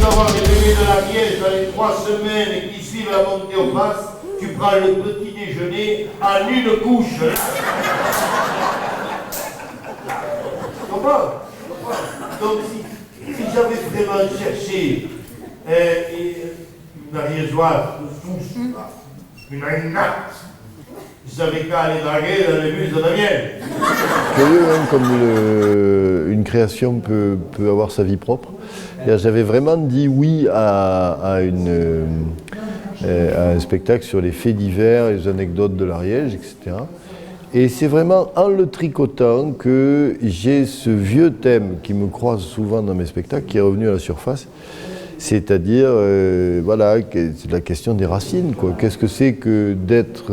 avoir les bébés de l'Ariège dans les 3 semaines qui suivent la montée aux passes, tu prends le petit déjeuner en une couche. Tu comprends? Donc si j'avais vraiment cherché une ariégeoise de souche, une natte, je savais qu'à aller draguer dans les bus de la mienne. Curieux, hein, comme une création peut avoir sa vie propre. J'avais vraiment dit oui à un spectacle sur les faits divers, les anecdotes de l'Ariège, etc. Et c'est vraiment en le tricotant que j'ai ce vieux thème qui me croise souvent dans mes spectacles, qui est revenu à la surface. C'est-à-dire, voilà, c'est la question des racines, quoi. Qu'est-ce que c'est que d'être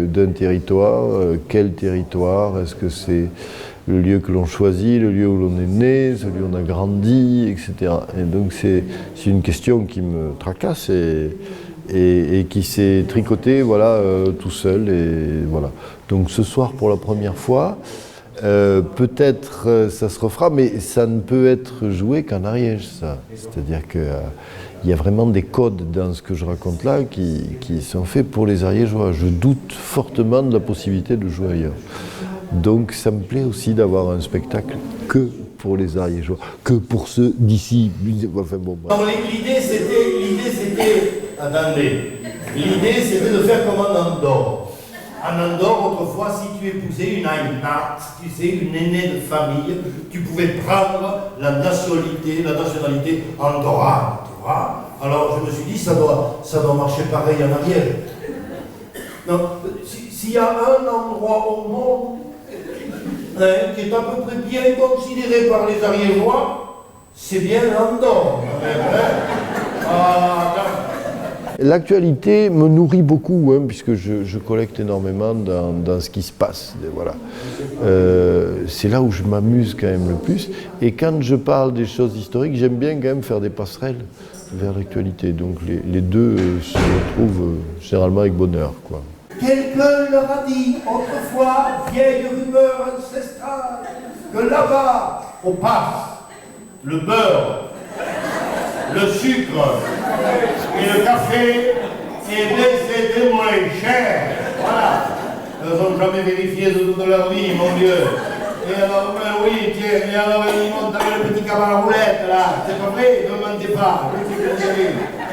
d'un territoire? Quel territoire? Est-ce que c'est le lieu que l'on choisit, le lieu où l'on est né, celui où on a grandi, etc. Et donc c'est une question qui me tracasse et qui s'est tricotée, voilà, tout seul. Et voilà. Donc ce soir, pour la première fois, peut-être ça se refera, mais ça ne peut être joué qu'en Ariège, ça. C'est-à-dire qu'il y a vraiment des codes dans ce que je raconte là qui sont faits pour les Ariégeois. Je doute fortement de la possibilité de jouer ailleurs. Donc ça me plaît aussi d'avoir un spectacle que pour les Ariégeois, que pour ceux d'ici. Enfin, bon, l'idée c'était, attendez, l'idée c'était de faire comme en Andorre. En Andorre, autrefois, si tu épousais une Ainat, tu sais, une aînée de famille, tu pouvais prendre la nationalité andorrane, tu vois. Alors je me suis dit, ça doit marcher pareil en Ariège. Donc, s'il y a un endroit au monde qui est à peu près bien considéré par les Ariégeois, c'est bien Andorre. L'actualité me nourrit beaucoup, hein, puisque je collecte énormément dans ce qui se passe. Voilà. C'est là où je m'amuse quand même le plus. Et quand je parle des choses historiques, j'aime bien quand même faire des passerelles vers l'actualité. Donc les deux se retrouvent généralement avec bonheur, quoi. Quelqu'un leur a dit autrefois, vieille rumeur ancestrale, que là-bas, on passe le beurre, le sucre et le café, et bien c'était moins cher. Voilà. Ils n'ont jamais vérifié de toute leur vie, mon Dieu. Et alors, ben oui, tiens, et alors ils montent avec le petit cabane à roulette, là. C'est pas vrai, ne mentez pas.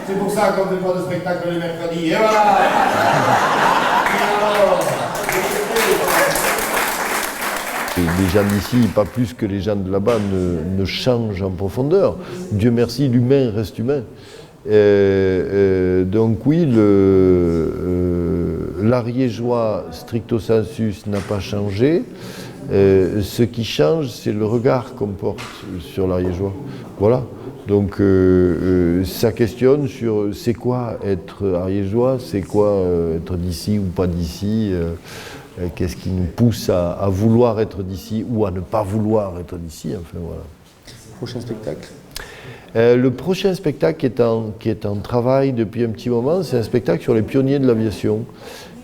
C'est pour ça qu'on ne fait pas de spectacle les mercredis. Et voilà. Les gens d'ici, pas plus que les gens de là-bas, ne changent en profondeur. Dieu merci, l'humain reste humain. Donc oui, l'ariégeois stricto sensus n'a pas changé. Ce qui change, c'est le regard qu'on porte sur l'ariégeois. Voilà. Donc ça questionne sur c'est quoi être ariégeois, c'est quoi être d'ici ou pas d'ici, qu'est-ce qui nous pousse à vouloir être d'ici ou à ne pas vouloir être d'ici, enfin voilà. Prochain spectacle? Le prochain spectacle qui est en travail depuis un petit moment, c'est un spectacle sur les pionniers de l'aviation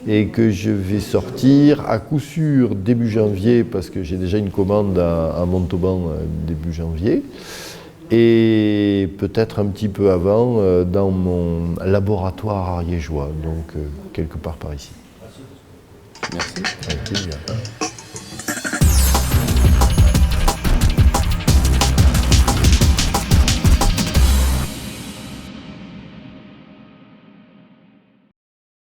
et que je vais sortir à coup sûr début janvier parce que j'ai déjà une commande à Montauban début janvier et peut-être un petit peu avant dans mon laboratoire ariégeois, donc quelque part par ici. Merci. Avec plaisir.